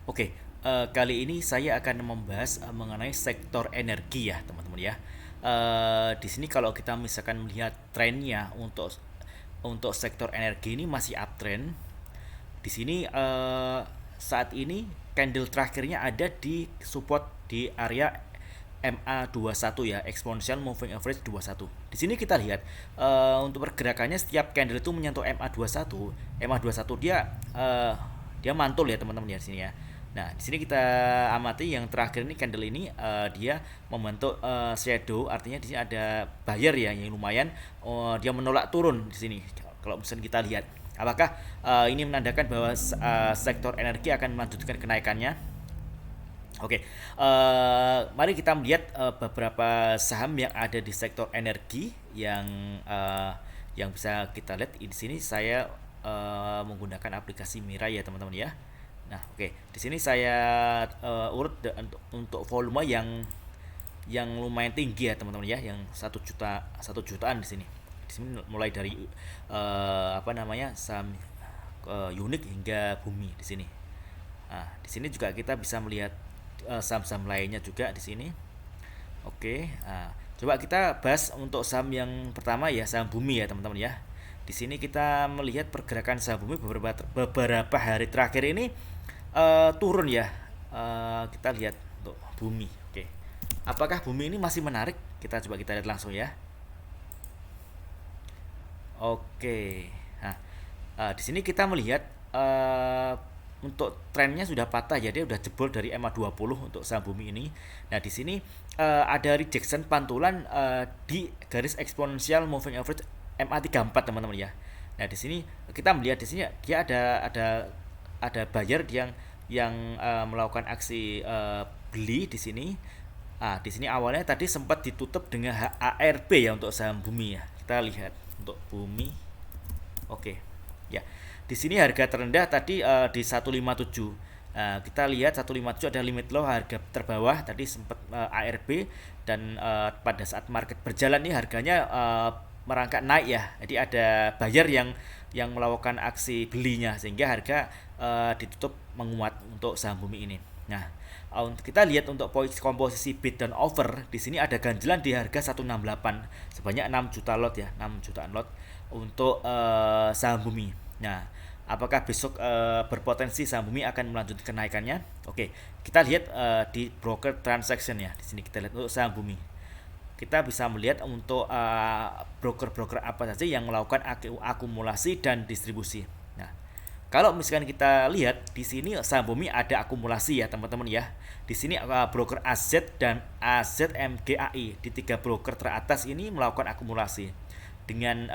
Oke, kali ini saya akan membahas mengenai sektor energi ya, teman-teman ya. Di sini kalau kita misalkan melihat trennya untuk sektor energi ini masih uptrend. Di sini saat ini candle terakhirnya ada di support di area MA21 ya, exponential moving average 21. Di sini kita lihat untuk pergerakannya setiap candle itu menyentuh MA21. MA21 dia mantul ya teman-teman ya di sini ya. Nah, di sini kita amati yang terakhir ini candle ini dia membentuk shadow, artinya di sini ada buyer ya yang lumayan dia menolak turun di sini. Kalau misalnya kita lihat, apakah ini menandakan bahwa sektor energi akan melanjutkan kenaikannya? Oke, mari kita melihat beberapa saham yang ada di sektor energi yang bisa kita lihat di sini. Saya menggunakan aplikasi Mirai ya teman-teman ya. Nah, oke, di sini saya urut untuk volume yang lumayan tinggi ya teman-teman ya, yang 1 jutaan di sini. Di sini mulai dari apa namanya saham unik hingga bumi di sini. Nah, di sini juga kita bisa melihat saham-saham lainnya juga di sini. Oke, coba kita bahas untuk saham yang pertama ya, saham bumi ya teman-teman ya. Di sini kita melihat pergerakan saham bumi beberapa hari terakhir ini turun ya. Kita lihat untuk bumi. Oke, apakah bumi ini masih menarik? Kita lihat langsung ya. Oke, nah di sini kita melihat untuk trennya sudah patah ya, dia sudah jebol dari MA20 untuk saham bumi ini. Nah, di sini ada rejection pantulan di garis eksponensial moving average MA34 teman-teman ya. Nah, di sini kita melihat di sini dia ada buyer yang melakukan aksi beli di sini. Di sini awalnya tadi sempat ditutup dengan HARB ya untuk saham bumi ya. Kita lihat untuk bumi. Oke. Ya. Di sini harga terendah tadi di 157. Kita lihat 157 ada limit low, harga terbawah tadi sempat ARB, dan pada saat market berjalan nih harganya merangkak naik ya. Jadi ada buyer yang melakukan aksi belinya sehingga harga ditutup menguat untuk saham bumi ini. Nah, untuk kita lihat untuk komposisi bid dan offer, di sini ada ganjilan di harga 168 sebanyak 6 juta lot ya, 6 jutaan lot untuk saham bumi. Nah, apakah besok berpotensi saham bumi akan melanjutkan kenaikannya? Oke, kita lihat di broker transaction ya. Di sini kita lihat untuk saham bumi. Kita bisa melihat untuk broker-broker apa saja yang melakukan akumulasi dan distribusi. Nah, kalau misalkan kita lihat di sini saham bumi ada akumulasi ya teman-teman ya. Di sini broker AZ dan AZMGAI di tiga broker teratas ini melakukan akumulasi dengan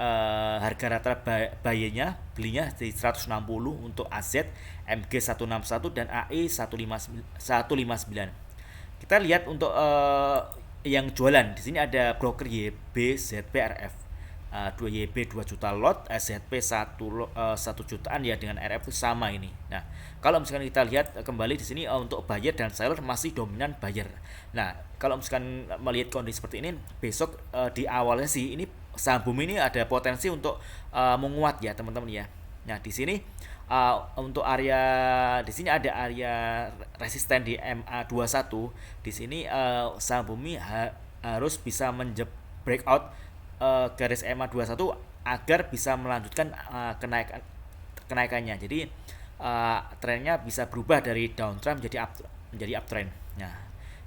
harga rata buynya belinya di 160 untuk AZ, MG 161 dan AI 159. Kita lihat untuk yang jualan di sini ada broker YB ZPRF. 2 YB 2 juta lot, SZP 1 jutaan ya, dengan RF sama ini. Nah, kalau misalkan kita lihat kembali di sini untuk buyer dan seller masih dominan buyer. Nah, kalau misalkan melihat kondisi seperti ini, besok di awalnya sih ini saham bumi ini ada potensi untuk menguat ya teman-teman ya. Nah, di sini untuk area di sini ada area resisten di MA21. Di sini saham bumi harus bisa breakout garis MA21 agar bisa melanjutkan kenaikannya. Jadi trennya bisa berubah dari downtrend menjadi uptrend. Nah,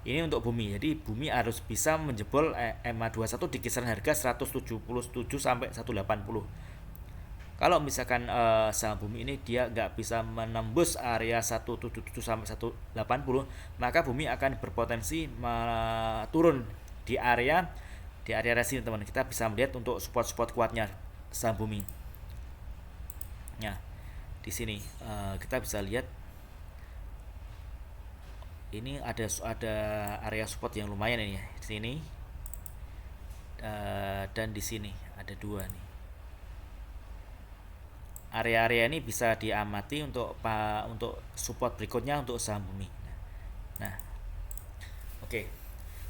ini untuk bumi. Jadi bumi harus bisa menjebol MA21 di kisaran harga 177 sampai 180. Kalau misalkan saham bumi ini dia nggak bisa menembus area 177 sampai 180, maka bumi akan berpotensi turun di area resisten teman. Kita bisa melihat untuk support kuatnya saham bumi. Nah, di sini kita bisa lihat ini ada area support yang lumayan ini ya. Di sini dan di sini ada dua nih. Area-area ini bisa diamati untuk support berikutnya untuk saham bumi. Nah, oke.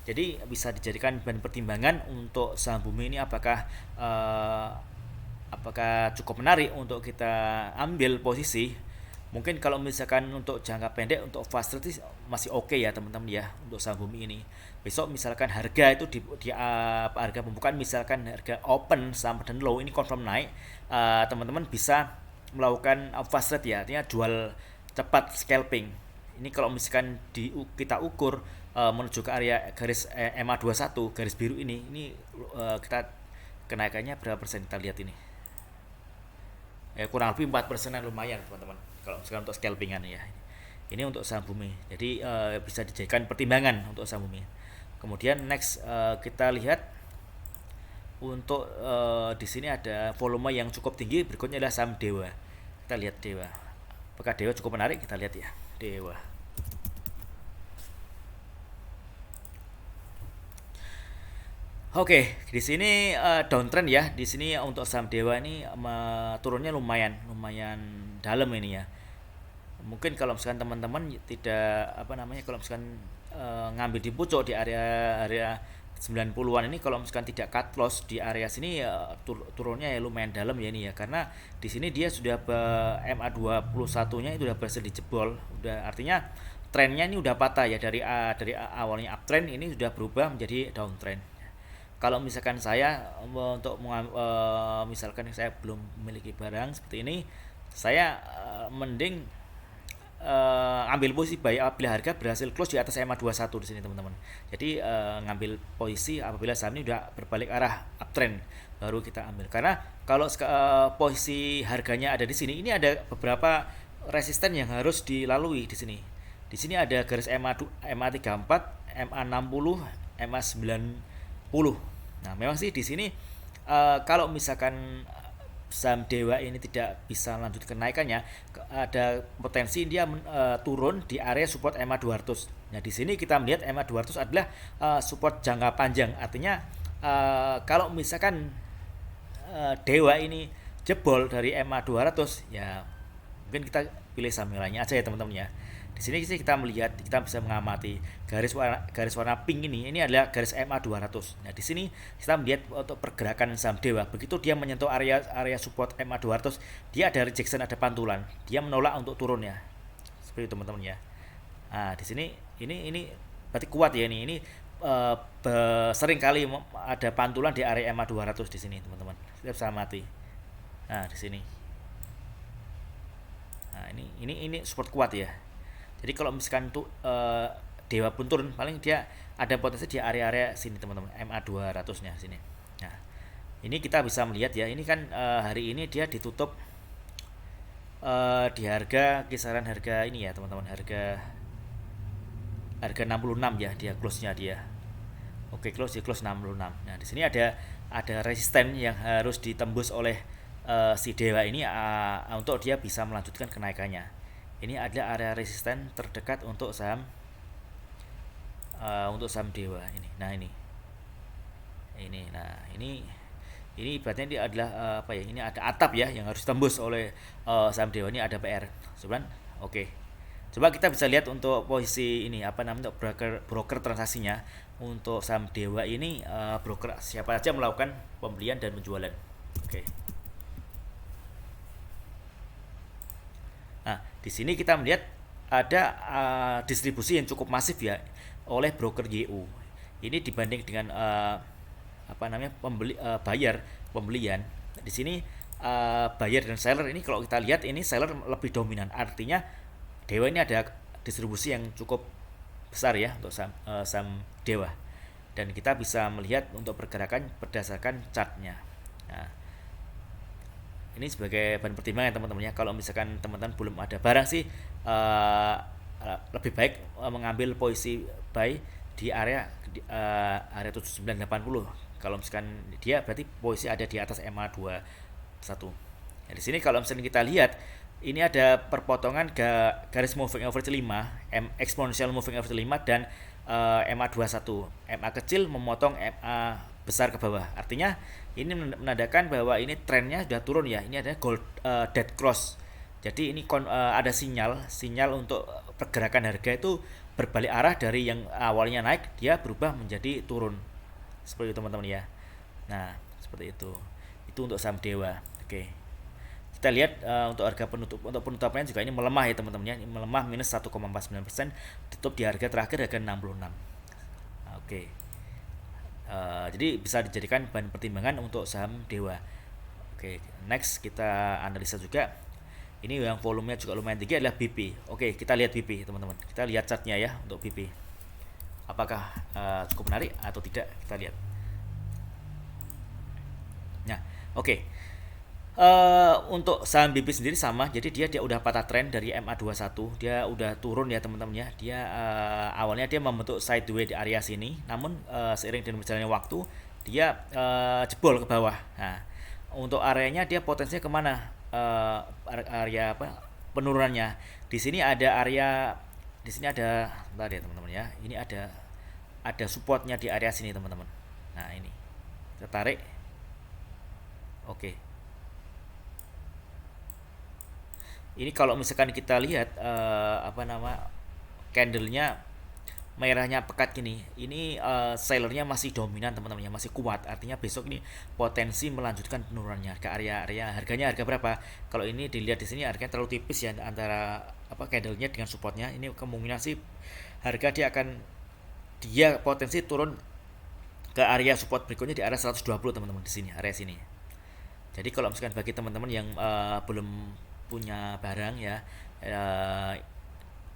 Jadi bisa dijadikan bahan pertimbangan untuk saham bumi ini apakah cukup menarik untuk kita ambil posisi Mungkin kalau misalkan untuk jangka pendek untuk fast trade masih oke ya teman-teman ya untuk saham bumi ini. Besok misalkan harga itu di harga pembukaan misalkan harga open sampai dan low ini confirm naik, teman-teman bisa melakukan fast trade ya, artinya jual cepat scalping. Ini kalau misalkan kita ukur menuju ke area garis MA21 garis biru ini kita kenaikannya berapa persen kita lihat ini. Kurang lebih 4%-an, lumayan teman-teman kalau misalkan untuk scalpingan ya. Ini untuk saham bumi, jadi bisa dijadikan pertimbangan untuk saham bumi. Kemudian next kita lihat untuk di sini ada volume yang cukup tinggi. Berikutnya adalah saham Dewa. Kita lihat Dewa, apakah Dewa cukup menarik? Kita lihat ya Dewa. Oke, di sini downtrend ya. Di sini untuk saham Dewa ini turunnya lumayan dalam ini ya. Mungkin kalau misalkan teman-teman tidak kalau misalkan ngambil di pucuk di area 90-an ini, kalau misalkan tidak cut loss di area sini ya turunnya ya lumayan dalam ya ini ya, karena di sini dia sudah MA21-nya itu udah berhasil dijebol, udah artinya trennya ini udah patah ya dari awalnya uptrend ini sudah berubah menjadi downtrend. Kalau misalkan saya untuk misalkan saya belum memiliki barang seperti ini, saya mending ambil posisi buy apabila harga berhasil close di atas MA21 di sini teman-teman. Jadi ngambil posisi apabila saham ini udah berbalik arah uptrend baru kita ambil. Karena kalau posisi harganya ada di sini, ini ada beberapa resisten yang harus dilalui di sini. Di sini ada garis MA34, MA60, MA90. Nah, memang sih di sini kalau misalkan saham Dewa ini tidak bisa lanjut kenaikannya, ada potensi dia turun di area support MA200. Nah, di sini kita melihat MA200 adalah support jangka panjang. Artinya kalau misalkan Dewa ini jebol dari MA200 ya mungkin kita pilih saham yang lainnya aja ya teman-teman ya. Di sini kita melihat, kita bisa mengamati garis warna pink ini adalah garis MA200. Nah, di sini kita melihat untuk pergerakan saham Dewa, begitu dia menyentuh area support MA200, dia ada rejection, ada pantulan, dia menolak untuk turun ya. Seperti itu teman-teman ya. Nah, di sini ini berarti kuat ya ini sering kali ada pantulan di area MA200 di sini teman-teman. Kita bisa amati. Nah, di sini. Nah, ini support kuat ya. Jadi kalau misalkan tuh Dewa pun turun, paling dia ada potensi di area-area sini teman-teman, MA200-nya sini. Nah, ini kita bisa melihat ya, ini kan hari ini dia ditutup di kisaran harga ini ya teman-teman, harga 66 ya, dia close-nya dia. Oke, close 66. Nah, di sini ada resisten yang harus ditembus oleh si Dewa ini untuk dia bisa melanjutkan kenaikannya. Ini adalah area resisten terdekat untuk saham Dewa ini. Nah, ini ibaratnya dia adalah ini ada atap ya yang harus tembus oleh saham Dewa. Ini ada PR. Oke. Coba kita bisa lihat untuk posisi ini untuk broker transaksinya untuk saham Dewa ini, broker siapa saja melakukan pembelian dan penjualan. Oke. Nah, di sini kita melihat ada distribusi yang cukup masif ya oleh broker YU. Ini dibanding dengan pembelian. Di sini buyer dan seller ini kalau kita lihat ini seller lebih dominan. Artinya Dewa ini ada distribusi yang cukup besar ya untuk saham Dewa. Dan kita bisa melihat untuk pergerakan berdasarkan chartnya. Nah, ini sebagai bahan pertimbangan teman-teman ya. Kalau misalkan teman-teman belum ada barang sih lebih baik mengambil posisi buy di area 7980. Kalau misalkan dia berarti posisi ada di atas MA21. Nah, di sini kalau misalkan kita lihat ini ada perpotongan garis moving average 5, exponential moving average 5 dan MA21. MA kecil memotong MA besar ke bawah. Artinya ini menandakan bahwa ini trennya sudah turun ya. Ini ada dead cross. Jadi ini ada sinyal untuk pergerakan harga itu berbalik arah dari yang awalnya naik, dia berubah menjadi turun. Seperti itu teman-teman ya. Nah, seperti itu. Itu untuk saham Dewa. Oke. Kita lihat untuk harga penutupannya juga ini melemah ya teman-teman ya. Ini melemah minus 1,49%, tutup di harga terakhir harga 66. Oke. Jadi bisa dijadikan bahan pertimbangan untuk saham Dewa. Oke, next kita analisa juga. Ini yang volumenya juga lumayan tinggi adalah BP. Oke, kita lihat BP teman-teman. Kita lihat chartnya ya untuk BP. Apakah cukup menarik atau tidak? Kita lihat. Nah, oke. Untuk saham BP sendiri sama, jadi dia udah patah tren dari MA21, dia udah turun ya teman-teman ya. Dia awalnya dia membentuk sideways di area sini, namun seiring dengan berjalannya waktu dia jebol ke bawah. Nah, untuk areanya dia potensinya kemana? Area apa? Penurunannya. Di sini ada area, di sini ada, bentar ya teman-teman ya. Ini ada supportnya di area sini teman-teman. Nah ini, kita tarik. Oke. Ini kalau misalkan kita lihat candlenya merahnya pekat gini, ini sellernya masih dominan teman-teman ya, masih kuat, artinya besok ini potensi melanjutkan penurunannya ke area harganya harga berapa. Kalau ini dilihat di sini harganya terlalu tipis ya antara candlenya dengan supportnya. Ini kemungkinan sih harga dia potensi turun ke area support berikutnya di area 120 teman-teman, di sini area sini. Jadi kalau misalkan bagi teman-teman yang belum punya barang ya,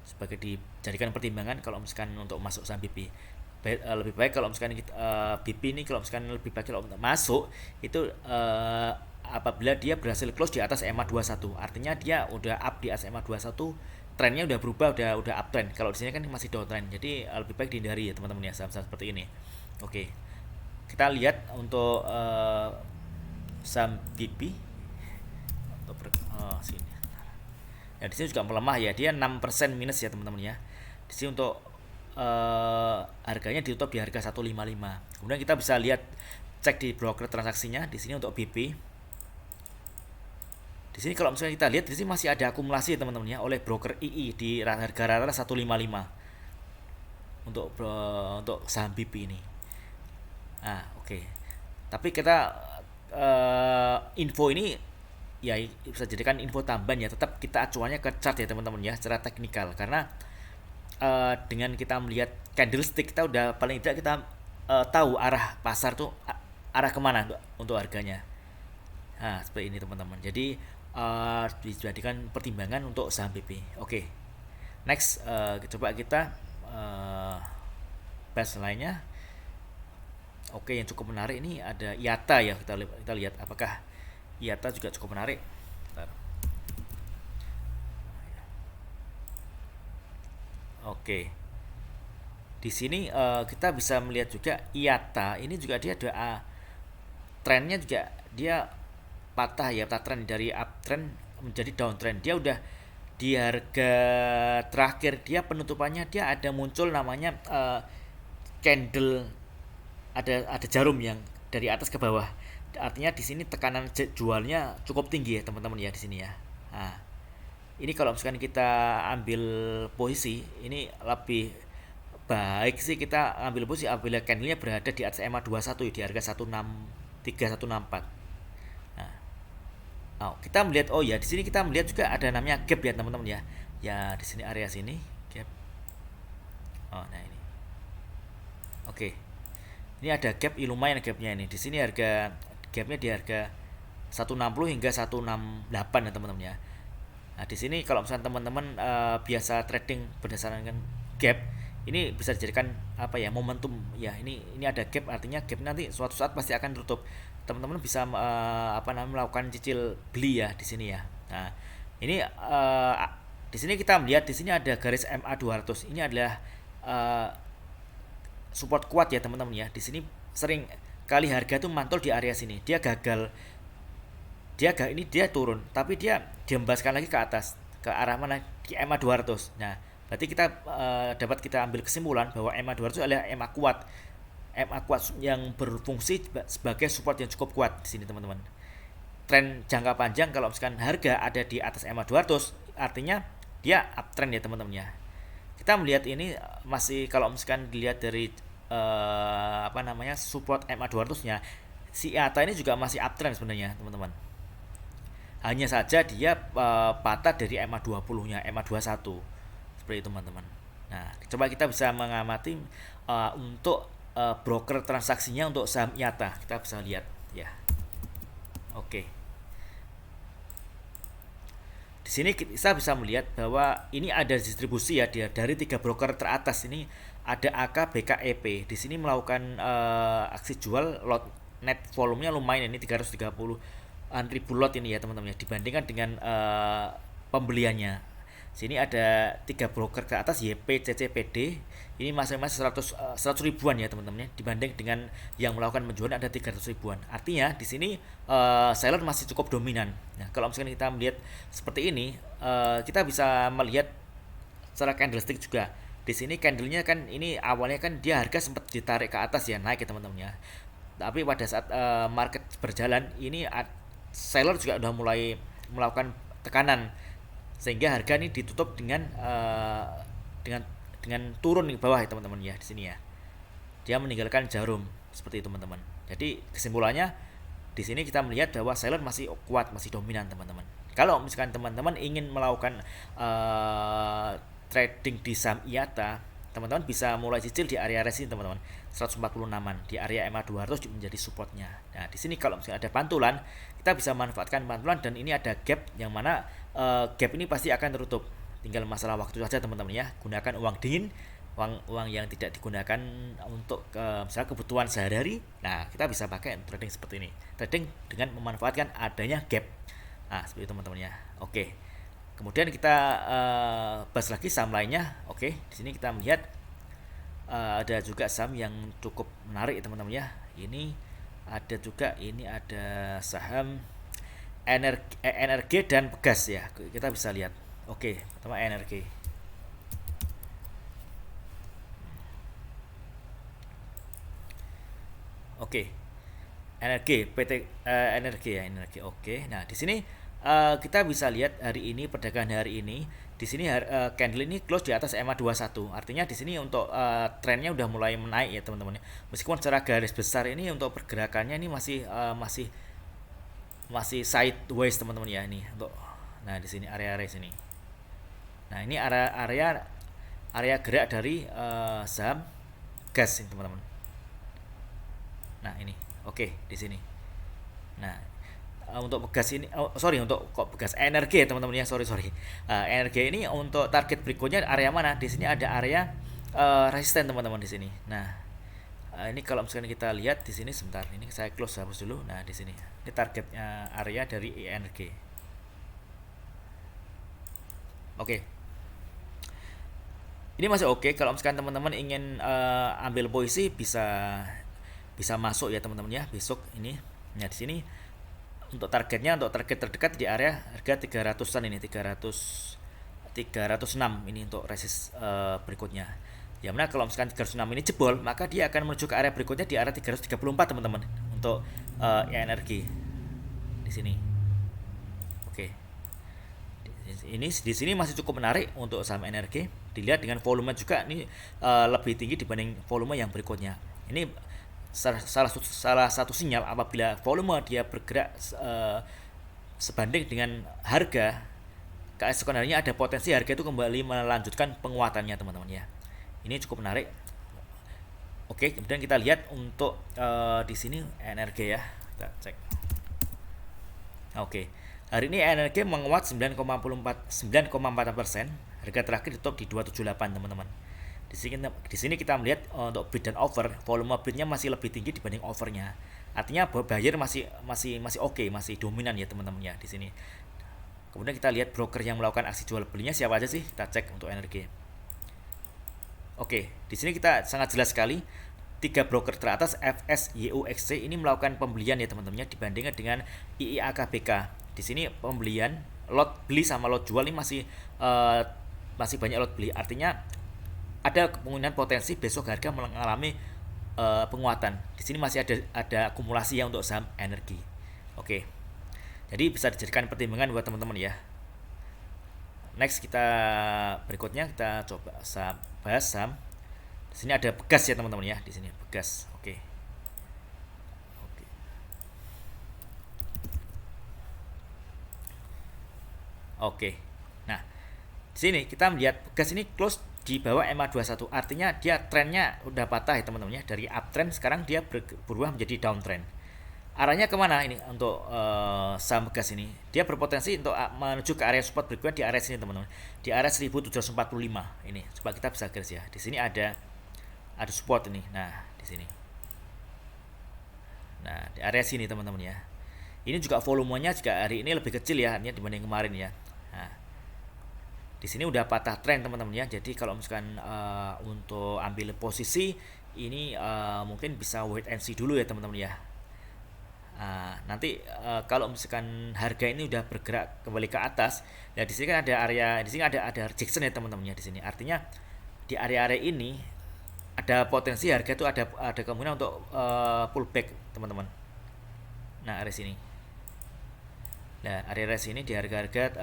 sebagai dijadikan pertimbangan kalau misalkan untuk masuk saham BP. Lebih baik kalau misalkan BP ini kalau misalkan lebih baik kalau masuk itu apabila dia berhasil close di atas MA21, artinya dia udah up di atas MA21, trennya udah berubah, udah uptrend. Kalau di sini kan masih downtrend, jadi lebih baik dihindari ya teman-teman ya saham-saham seperti ini. Oke, kita lihat untuk saham BP untuk sini. Ya di sini juga melemah ya, dia 6% minus ya teman-teman ya. Di sini untuk harganya ditutup di harga 155. Kemudian kita bisa lihat cek di broker transaksinya di sini untuk BP. Di sini kalau misalnya kita lihat di sini masih ada akumulasi teman-teman ya oleh broker II di harga rata 155 untuk saham BP ini. Nah, oke. Tapi kita info ini ya bisa jadikan info tambahan ya, tetap kita acuannya ke chart ya teman-teman ya secara teknikal, karena dengan kita melihat candlestick kita udah paling tidak kita tahu arah pasar tuh arah kemana untuk harganya. Nah seperti ini teman-teman, jadi dijadikan pertimbangan untuk saham BP. Oke, next coba kita bahas lainnya. Oke, yang cukup menarik ini ada IATA ya, kita lihat apakah IATA juga cukup menarik. Bentar. Oke. Di sini kita bisa melihat juga IATA ini juga dia ada trennya juga, dia patah ya, patah tren dari uptrend menjadi downtrend. Dia udah di harga terakhir dia penutupannya dia ada muncul namanya candle, ada jarum yang dari atas ke bawah. Artinya di sini tekanan jualnya cukup tinggi ya teman-teman ya di sini ya. Nah, ini kalau misalkan kita ambil posisi ini lebih baik sih kita ambil posisi apabila candlenya berada di atas MA21 di harga 163 164. Nah, kita melihat oh ya di sini kita melihat juga ada namanya gap ya teman-teman ya. Ya di sini area sini gap. Oh, nah ini. Oke. Ini ada gap, lumayan gapnya ini. Di sini harga gapnya di harga 160 hingga 168 ya teman-teman ya. Nah di sini kalau misalnya teman-teman biasa trading berdasarkan gap, ini bisa dijadikan momentum ya. Ini ada gap, artinya gap nanti suatu saat pasti akan tutup. Teman-teman bisa melakukan cicil beli ya di sini ya. Nah ini di sini kita melihat di sini ada garis MA200. Ini adalah support kuat ya teman-teman ya. Di sini sering kali harga itu mantul di area sini, dia gagal, ini dia turun, tapi dia diembaskan lagi ke atas, ke arah mana, di MA200. Nah berarti kita dapat kita ambil kesimpulan bahwa MA200 adalah MA kuat yang berfungsi sebagai support yang cukup kuat di sini teman-teman. Tren jangka panjang kalau misalkan harga ada di atas MA200 artinya dia uptrend ya teman-teman ya. Kita melihat ini masih kalau misalkan dilihat dari support MA200 nya, si IATA ini juga masih uptrend sebenarnya teman-teman. Hanya saja dia patah dari EMA 20-nya, EMA 21. Seperti itu, teman-teman. Nah, coba kita bisa mengamati untuk broker transaksinya untuk saham IATA. Kita bisa lihat ya. Oke. Di sini kita bisa melihat bahwa ini ada distribusi ya, dia dari 3 broker teratas ini ada AK, BK, EP. Di sini melakukan aksi jual, lot net volumenya lumayan, ini 330-an ribu lot ini ya teman-teman ya, dibandingkan dengan pembeliannya. Sini ada 3 broker ke atas, YP, CC, PD. Ini masing-masing 100 ribuan ya teman-teman ya, dibanding dengan yang melakukan penjualan ada 300 ribuan. Artinya di sini seller masih cukup dominan. Nah, kalau misalkan kita melihat seperti ini, kita bisa melihat secara candlestick juga. Di sini candlenya kan ini awalnya kan dia harga sempat ditarik ke atas ya, naik ya teman-teman ya. Tapi pada saat market berjalan ini seller juga udah mulai melakukan tekanan, sehingga harga ini ditutup dengan dengan turun di bawah ya teman-teman ya, di sini ya. Dia meninggalkan jarum seperti itu teman-teman. Jadi kesimpulannya di sini kita melihat bahwa seller masih kuat, masih dominan teman-teman. Kalau misalkan teman-teman ingin melakukan trading di saham IATA, teman-teman bisa mulai cicil di area resistance teman-teman, 146-an di area EMA 200 menjadi supportnya. Nah, di sini kalau misalnya ada pantulan, kita bisa manfaatkan pantulan, dan ini ada gap yang mana gap ini pasti akan tertutup. Tinggal masalah waktu saja teman-teman ya. Gunakan uang dingin, uang yang tidak digunakan untuk misalnya kebutuhan sehari-hari. Nah, kita bisa pakai trading seperti ini. Trading dengan memanfaatkan adanya gap. Nah, seperti itu teman-teman ya. Oke. Kemudian kita bahas lagi saham lainnya. Oke, di sini kita melihat ada juga saham yang cukup menarik ya teman-teman ya. Ini ada juga, ini ada saham energi dan pegas ya. Kita bisa lihat. Oke, pertama energi. Oke. Energi PT energi ya, energi. Oke. Nah, di sini kita bisa lihat hari ini, perdagangan hari ini, di sini candle ini close di atas EMA 21. Artinya di sini untuk trennya udah mulai menaik ya teman-teman. Meskipun secara garis besar ini untuk pergerakannya ini masih sideways teman-teman ya ini untuk. Nah, di sini area-area sini. Nah, ini area gerak dari saham gas ini teman-teman. Nah, ini. Oke, di sini. Nah, untuk pegas ini, untuk kok pegas energi ya teman-teman ya, sorry. Energi ini untuk target berikutnya area mana? Di sini ada area resisten teman-teman di sini. Nah, ini kalau misalnya kita lihat di sini sebentar, ini saya close hapus dulu. Nah, di sini ini targetnya area dari energi. Oke. Ini masih oke. Kalau misalkan teman-teman ingin ambil posisi, bisa masuk ya teman-teman ya besok ini. Nah, di sini untuk target terdekat di area harga 300-an ini, 306 ini untuk resist berikutnya. Ya mana kalau misalkan 306 ini jebol, maka dia akan menuju ke area berikutnya di area 334 teman-teman untuk energi di sini. Oke. Ini di sini masih cukup menarik untuk saham energi. Dilihat dengan volume juga ini lebih tinggi dibanding volume yang berikutnya. Ini salah satu sinyal apabila volume dia bergerak sebanding dengan harga, keesokan harinya ada potensi harga itu kembali melanjutkan penguatannya teman-teman ya. Ini cukup menarik. Oke, kemudian kita lihat untuk di sini energi ya. Kita cek. Oke. Hari ini energi menguat 9,4%. Harga terakhir ditutup di 278 teman-teman. Di sini kita melihat untuk bid dan offer, volume bidnya masih lebih tinggi dibanding offernya. Artinya buyer masih oke, masih dominan ya teman-teman ya di sini. Kemudian kita lihat broker yang melakukan aksi jual belinya siapa aja sih? Kita cek untuk energi. Oke, di sini kita sangat jelas sekali 3 broker teratas FS, YUXC ini melakukan pembelian ya teman-teman ya, dibandingkan dengan IIAKBK. Di sini pembelian, lot beli sama lot jual ini masih banyak lot beli. Artinya ada kemungkinan potensi besok harga mengalami penguatan. Di sini masih ada akumulasi ya untuk saham energi. Oke. Jadi bisa dijadikan pertimbangan buat teman-teman ya. Next berikutnya kita coba bahas saham. Di sini ada pegas ya teman-teman ya, di sini pegas. Oke. Oke. Nah, di sini kita melihat gas ini close di bawah MA21, artinya dia trennya udah patah ya teman-teman ya, dari uptrend sekarang dia berubah menjadi downtrend. Arahnya kemana ini untuk saham gas ini? Dia berpotensi untuk menuju ke area support berikutnya di area sini teman-teman, di area 1745 ini. Coba kita bisa garis ya. Di sini ada support ini. Nah di sini. Nah di area sini teman-teman ya. Ini juga volumenya juga hari ini lebih kecil ya, artinya dibanding kemarin ya. Nah, di sini udah patah tren teman-teman ya. Jadi kalau misalkan untuk ambil posisi ini mungkin bisa wait and see dulu ya teman-teman ya. Nanti kalau misalkan harga ini udah bergerak kembali ke atas, ya di sini kan ada area, di sini ada rejection ya teman-teman ya di sini. Artinya di area-area ini ada potensi harga itu ada kemungkinan untuk pullback teman-teman. Nah area sini. Nah, area sini di harga-harga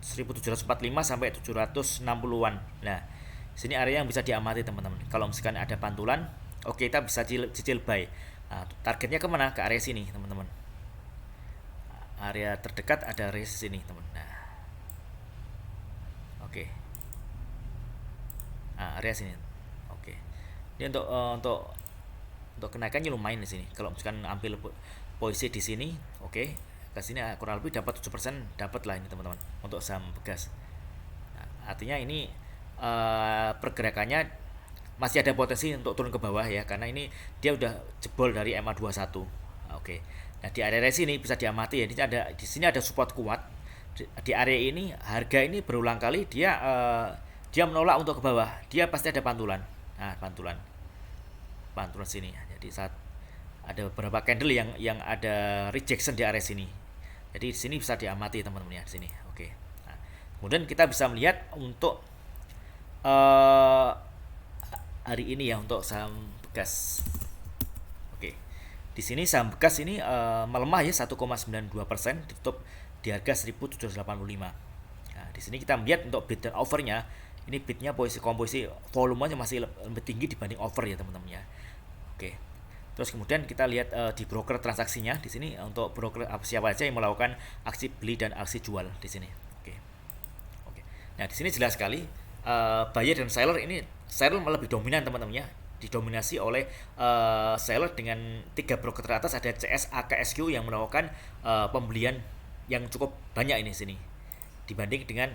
1745 sampai 760-an. Nah, sini area yang bisa diamati teman-teman. Kalau misalkan ada pantulan, oke kita bisa cicil buy. Nah, targetnya kemana? Ke area sini teman-teman. Area terdekat ada area sini teman. Nah, oke. Nah, area sini. Oke. Ini untuk kenaikannya lumayan di sini. Kalau misalkan ambil posisi di sini, oke. Ke sini kurang lebih dapat 7%, dapat lah ini teman-teman untuk saham gas. Nah, artinya ini pergerakannya masih ada potensi untuk turun ke bawah ya, karena ini dia udah jebol dari MA21. Oke. Nah, di area sini bisa diamati ya. Di sini ada support kuat. Di area ini harga ini berulang kali dia menolak untuk ke bawah. Dia pasti ada pantulan. Nah, pantulan sini. Jadi saat ada beberapa candle yang ada rejection di area sini. Jadi di sini bisa diamati teman-teman ya di sini. Oke. Nah, kemudian kita bisa melihat untuk hari ini ya untuk saham bekas. Oke. Di sini saham bekas ini melemah ya 1,92%, ditutup di harga 1785. Nah, di sini kita melihat untuk bid dan overnya, ini bidnya komposisi volumenya masih lebih tinggi dibanding over ya teman-teman ya. Oke. Terus kemudian kita lihat di broker transaksinya di sini untuk broker siapa aja yang melakukan aksi beli dan aksi jual di sini. Oke. Nah di sini jelas sekali buyer dan seller ini, seller lebih dominan teman-teman ya, didominasi oleh seller dengan 3 broker teratas, ada CS, AKSQ yang melakukan pembelian yang cukup banyak ini sini dibanding dengan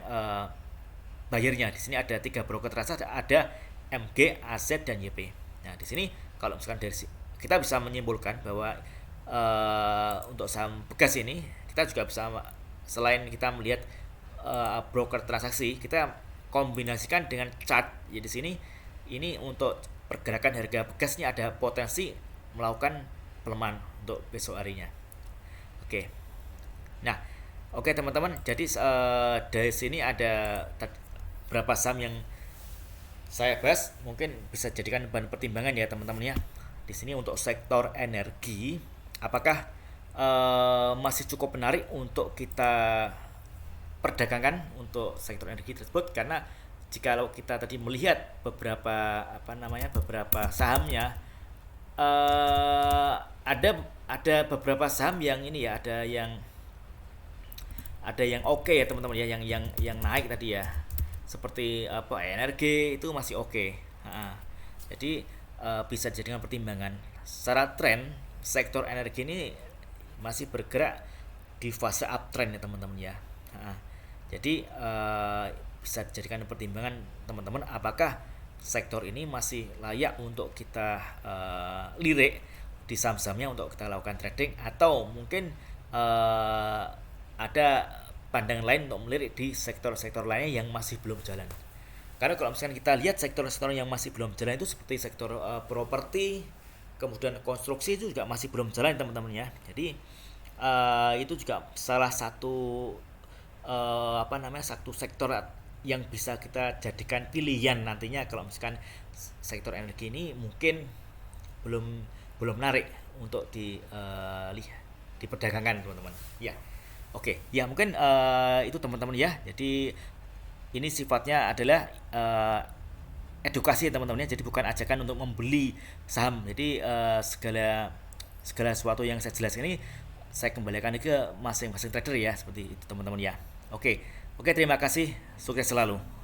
buyernya. Di sini ada 3 broker teratas, ada MG, AZ dan YP. Nah di sini kalau misalkan dari kita bisa menyimpulkan bahwa untuk saham bekas ini kita juga bisa, selain kita melihat broker transaksi, kita kombinasikan dengan chart. Ya di sini ini untuk pergerakan harga bekas ini ada potensi melakukan pelemahan untuk besok harinya. Oke. Nah, oke teman-teman. Jadi dari sini ada berapa saham yang saya bahas, mungkin bisa jadikan bahan pertimbangan ya teman-teman ya. Di sini untuk sektor energi, apakah masih cukup menarik untuk kita perdagangkan untuk sektor energi tersebut? Karena jika kita tadi melihat beberapa beberapa sahamnya, ada beberapa saham yang ini ya, ada yang oke ya teman-teman ya, yang naik tadi ya, seperti energi itu masih oke. Jadi bisa dijadikan pertimbangan. Secara tren sektor energi ini masih bergerak di fase uptrend ya teman-teman ya. Jadi bisa dijadikan pertimbangan teman-teman, apakah sektor ini masih layak untuk kita lirik di saham-sahamnya untuk kita lakukan trading, atau mungkin ada pandangan lain untuk melirik di sektor-sektor lainnya yang masih belum jalan. Karena kalau misalkan kita lihat sektor-sektor yang masih belum jalan itu seperti sektor properti, kemudian konstruksi itu juga masih belum jalan teman-teman ya. Jadi itu juga salah satu satu sektor yang bisa kita jadikan pilihan nantinya kalau misalkan sektor energi ini mungkin belum menarik untuk diperdagangkan teman-teman. Ya. Oke, ya mungkin itu teman-teman ya. Jadi ini sifatnya adalah edukasi teman-teman ya. Jadi bukan ajakan untuk membeli saham. Jadi segala sesuatu yang saya jelaskan ini saya kembalikan ke masing-masing trader ya, seperti itu teman-teman ya. Oke, oke terima kasih. Sukses selalu.